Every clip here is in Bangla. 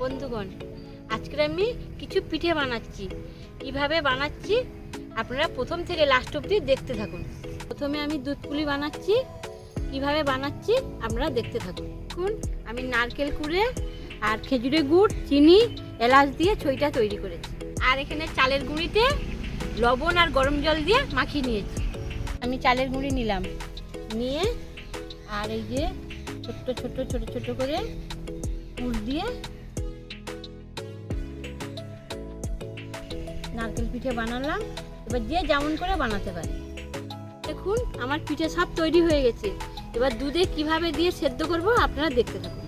বন্ধুগণ, আজকে আমি কিছু পিঠে বানাচ্ছি। কিভাবে বানাচ্ছি আপনারা প্রথম থেকে লাস্ট অবধি দেখতে থাকুন। প্রথমে আমি দুধ পুলি বানাচ্ছি, কিভাবে বানাচ্ছি আপনারা দেখতে থাকুন। এখন আমি নারকেল কুড়ে আর খেজুরের গুড়, চিনি, এলাচ দিয়ে ছইটা তৈরি করেছি। আর এখানে চালের গুঁড়িতে লবণ আর গরম জল দিয়ে মাখিয়ে নিয়েছি। আমি চালের গুঁড়ি নিলাম, নিয়ে আর এই যে ছোট্ট ছোট্ট ছোট ছোট করে পুর দিয়ে নারকেল পিঠে বানালাম। এবার যে যেমন করে বানাতে পারে। দেখুন আমার পিঠে সব তৈরি হয়ে গেছে। এবার দুধে কিভাবে দিয়ে সেদ্ধ করব আপনারা দেখতে থাকুন।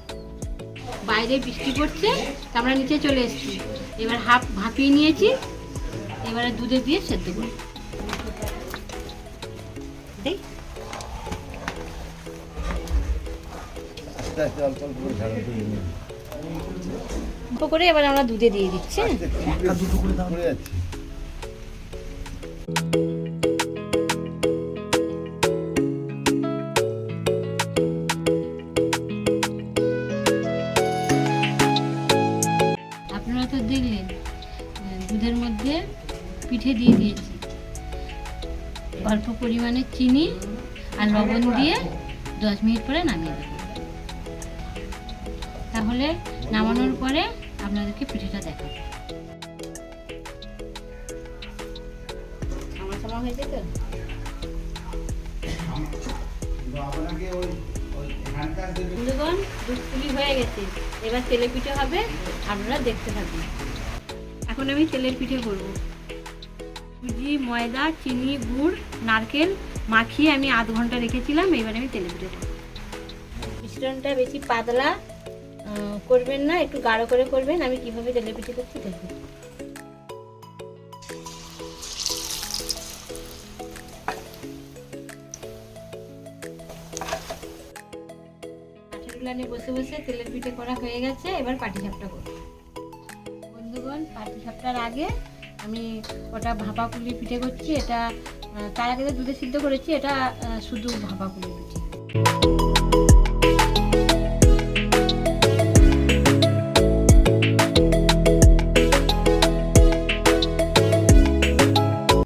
বাইরে বৃষ্টি পড়ছে, আমরা নিচে চলে এসেছি। এবার ভাপিয়ে নিয়েছি, এবারে দুধে দিয়ে সেদ্ধ করব। অল্প করে এবার আমরা দুধে দিয়ে দিচ্ছি। আপনারা তো দেখলেন দুধের মধ্যে পিঠে দিয়ে দিয়েছি, অল্প পরিমাণে চিনি আর লবণ দিয়ে 10 মিনিট পরে নামিয়ে দেব। তাহলে নামানোর পরে আপনাদেরকে পিঠেটা দেখাবো। আমার হয়েছে তো বন্ধুগণ, দুধ পুলি হয়ে গেছে। এবার তেলের পিঠে হবে, আপনারা দেখতে থাকুন। এখন আমি তেলের পিঠে করব। সুজি, ময়দা, চিনি, গুড়, নারকেল মাখিয়ে আমি আধ ঘন্টা রেখেছিলাম। এবার আমি তেলের পিঠে করব। মিশ্রণটা বেশি পাতলা করবেন না, একটু গাঢ় করে করবেন। আমি কিভাবে তেলের পিঠে করছি দেখুন। বসে বসে তেলের পিঠে করা হয়ে গেছে। এবার পাটিসাপটা করব। বন্ধুগণ, পাটিসাপটার আগে আমি ওটা ভাপা পুলি পিঠে করছি। এটা তার আগে দুধে সিদ্ধ করেছি, এটা শুধু ভাপা পুলি পিঠে।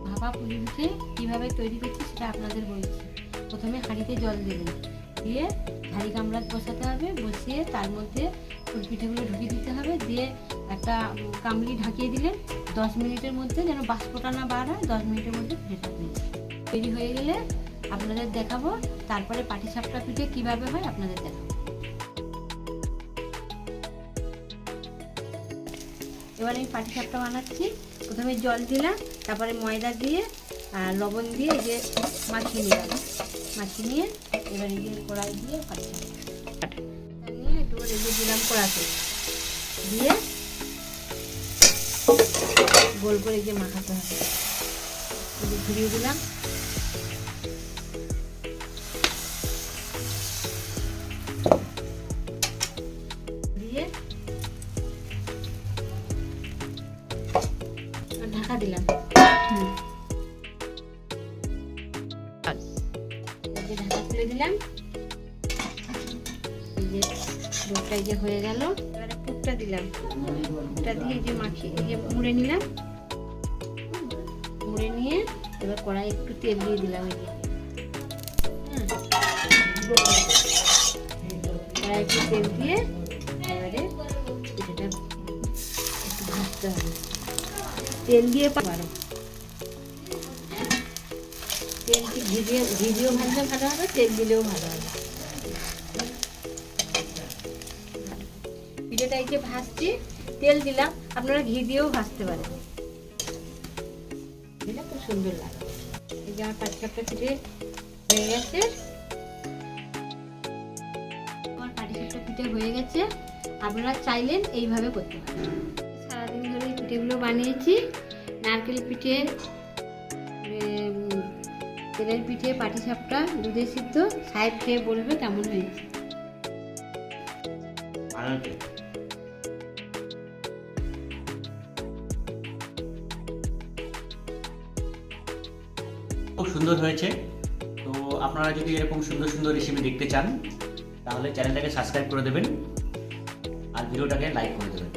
ভাপা পুলি পিঠে কিভাবে তৈরি করছি সেটা আপনাদের বলছি। প্রথমে হাঁড়িতে জল দেবেন, দিয়ে হাঁড়ি গামলা বসাতে হবে। বসিয়ে তার মধ্যে ফুল পিঠেগুলো ঢুকিয়ে দিতে হবে। দিয়ে একটা কামলি ঢাকিয়ে দিলেন। 10 মিনিটের মধ্যে যেন বাষ্পটা না বার হয়, 10 মিনিটের মধ্যে পিঠেটা তৈরি হয়ে গেলে আপনাদের দেখাবো। তারপরে পাটিসাপটা পিঠে কিভাবে হয় আপনাদের দেখাবো। এবার আমি পাটিসাপটা বানাচ্ছি। প্রথমে জল দিলাম, তারপরে ময়দা দিয়ে আর লবণ দিয়ে যে মাখিয়ে নিলাম। মাখিয়ে নিয়ে এবার এই যে কড়াই দিয়ে পাটিসাপটা নিয়ে একটু রেখে দিলাম। কড়াতে দিয়ে গোল করে যে মাখাতে হবে, ঘুরিয়ে দিলাম। দিয়ে ঢাকা দিলাম। ঢাকা খুলে দিলাম। এই যে ডোটা যে হয়ে গেল। এবারে পুরটা দিলাম। পুরটা দিয়ে যে মাখিয়ে এই যে মুড়ে নিলাম। মুড়ে নিয়ে এবার কড়াই একটু তেল দিয়ে দিলাম। এই যে কড়াই একটু তেল দিয়ে এবারে পিঠাটা একটু ভাজতে হবে। তেল দিয়ে পারো, তেল ভিজিয়েও ভাজলে ভালো হবে, তেল দিলেও ভালো হবে। পিঠেটা এই যে ভাজছি, তেল দিলাম, আপনারা ঘি দিয়েও ভাজতে পারেন। এটা খুব সুন্দর লাগে। এই যে আমার পাটিসাপটা পিঠে হয়ে গেছে। আমার পাটিসাপটা পিঠে হয়ে গেছে। আপনারা চাইলেন এইভাবে করতে পারেন। সারাদিন ধরে এই পিঠেগুলো বানিয়েছি। নারকেল পিঠে, তেলের পিঠে, পাটিসাপটা, দুধে সিদ্ধ। সাহেব খেয়ে বলবে কেমন হয়েছে। খুব সুন্দর হয়েছে। তো আপনারা যদি এরকম সুন্দর সুন্দর রেসিপি দেখতে চান তাহলে চ্যানেলটাকে সাবস্ক্রাইব করে দেবেন আর ভিডিওটাকে লাইক করে দেবেন।